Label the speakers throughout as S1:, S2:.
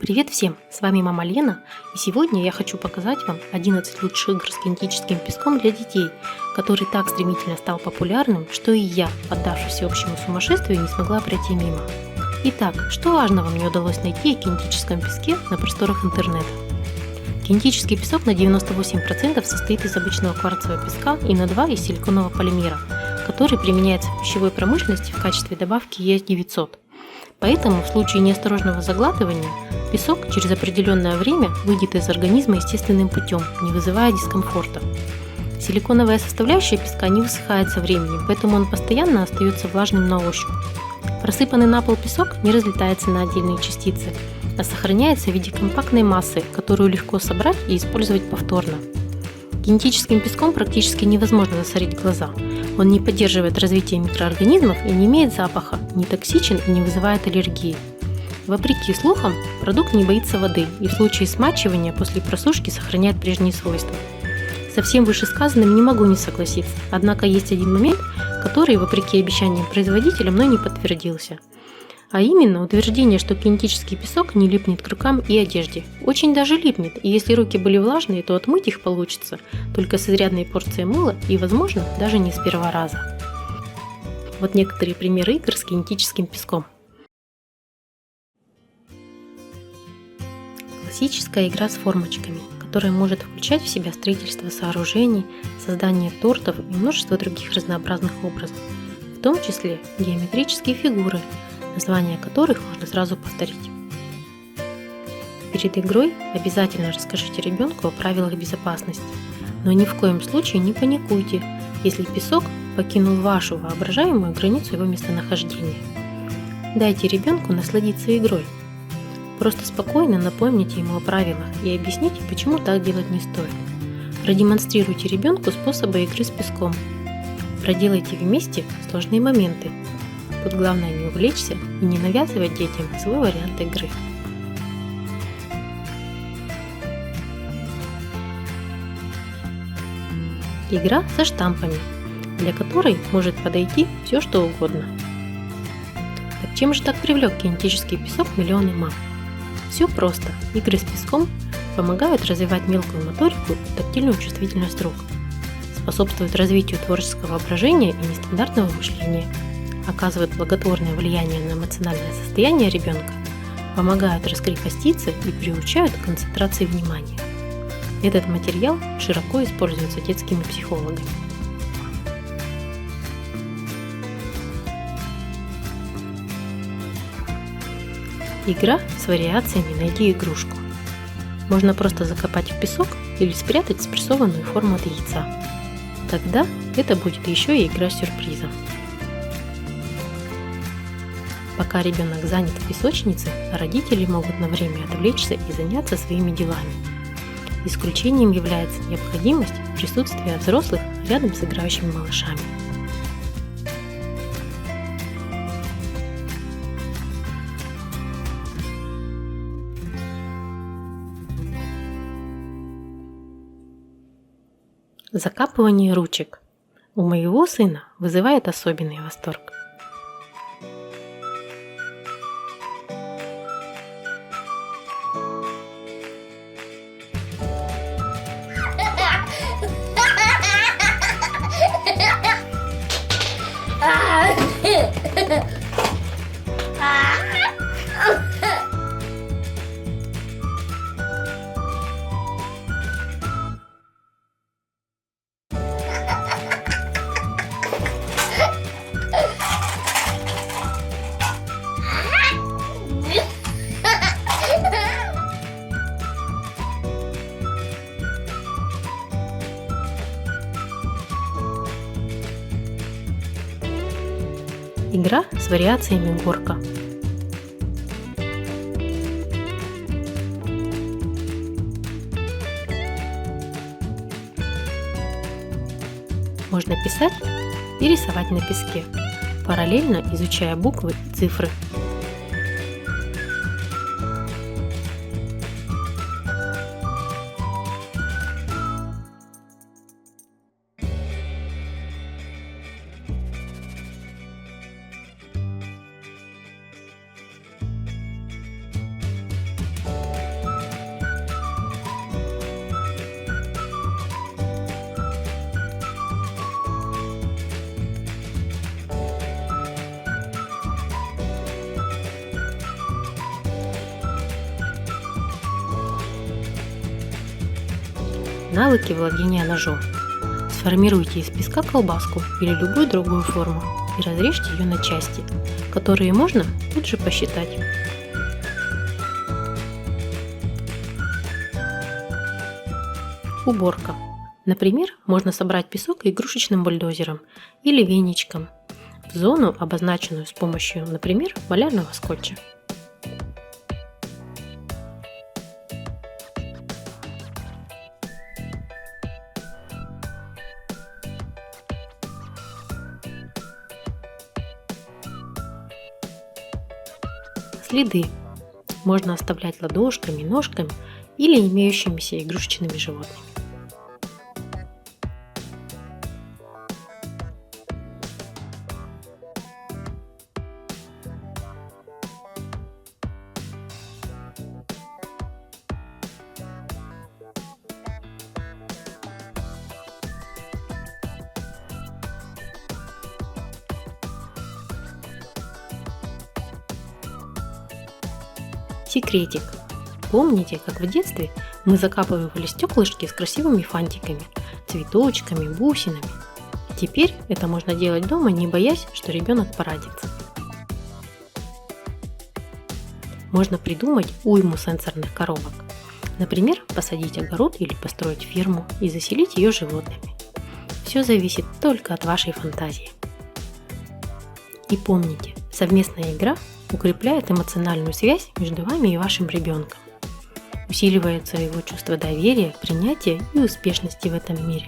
S1: Привет всем! С вами мама Лена, и сегодня я хочу показать вам 11 лучших игр с кинетическим песком для детей, который так стремительно стал популярным, что и я, поддавшись всеобщему сумасшествию, не смогла пройти мимо. Итак, что важного мне удалось найти о кинетическом песке на просторах интернета? Кинетический песок на 98% состоит из обычного кварцевого песка и на 2% из силиконового полимера, который применяется в пищевой промышленности в качестве добавки ЕС-900. Поэтому в случае неосторожного заглатывания песок через определенное время выйдет из организма естественным путем, не вызывая дискомфорта. Силиконовая составляющая песка не высыхает со временем, поэтому он постоянно остается влажным на ощупь. Просыпанный на пол песок не разлетается на отдельные частицы, а сохраняется в виде компактной массы, которую легко собрать и использовать повторно. Кинетическим песком практически невозможно засорить глаза. Он не поддерживает развитие микроорганизмов и не имеет запаха, не токсичен и не вызывает аллергии. Вопреки слухам, продукт не боится воды и в случае смачивания после просушки сохраняет прежние свойства. Со всем вышесказанным не могу не согласиться, однако есть один момент, который, вопреки обещаниям производителя, мной не подтвердился. А именно утверждение, что кинетический песок не липнет к рукам и одежде. Очень даже липнет, и если руки были влажные, то отмыть их получится только с изрядной порцией мыла и, возможно, даже не с первого раза. Вот некоторые примеры игр с кинетическим песком. Классическая игра с формочками, которая может включать в себя строительство сооружений, создание тортов и множество других разнообразных образов, в том числе геометрические фигуры, названия которых можно сразу повторить. Перед игрой обязательно расскажите ребенку о правилах безопасности, но ни в коем случае не паникуйте, если песок покинул вашу воображаемую границу его местонахождения. Дайте ребенку насладиться игрой. Просто спокойно напомните ему о правилах и объясните, почему так делать не стоит. Продемонстрируйте ребенку способы игры с песком. Проделайте вместе сложные моменты. Тут главное не увлечься и не навязывать детям свой вариант игры. Игра со штампами, для которой может подойти все что угодно. Так чем же так привлек кинетический песок миллионы мам? Все просто. Игры с песком помогают развивать мелкую моторику и тактильную чувствительность рук, способствуют развитию творческого воображения и нестандартного мышления, оказывают благотворное влияние на эмоциональное состояние ребенка, помогают раскрепоститься и приучают к концентрации внимания. Этот материал широко используется детскими психологами. Игра с вариациями «Найди игрушку». Можно просто закопать в песок или спрятать спрессованную форму от яйца. Тогда это будет еще и игра с сюрпризом. Пока ребенок занят в песочнице, родители могут на время отвлечься и заняться своими делами. Исключением является необходимость присутствия взрослых рядом с играющими малышами. Закапывание ручек у моего сына вызывает особенный восторг. Игра с вариациями горка. Можно писать и рисовать на песке, параллельно изучая буквы и цифры. навыки владения ножом. Сформируйте из песка колбаску или любую другую форму и разрежьте ее на части, которые можно тут же посчитать. Уборка. Например, можно собрать песок игрушечным бульдозером или веничком в зону, обозначенную с помощью, например, малярного скотча. Следы можно оставлять ладошками, ножками или имеющимися игрушечными животными. Секретик. Помните, как в детстве мы закапывали стеклышки с красивыми фантиками, цветочками, бусинами? Теперь это можно делать дома, не боясь, что ребенок поранится. Можно придумать уйму сенсорных коробок. Например, посадить огород или построить ферму и заселить ее животными. Все зависит только от вашей фантазии. И помните, совместная игра укрепляет эмоциональную связь между вами и вашим ребенком. Усиливается его чувство доверия, принятия и успешности в этом мире.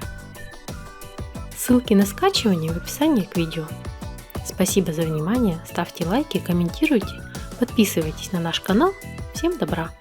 S1: Ссылки на скачивание в описании к видео. Спасибо за внимание, ставьте лайки, комментируйте, подписывайтесь на наш канал. Всем добра!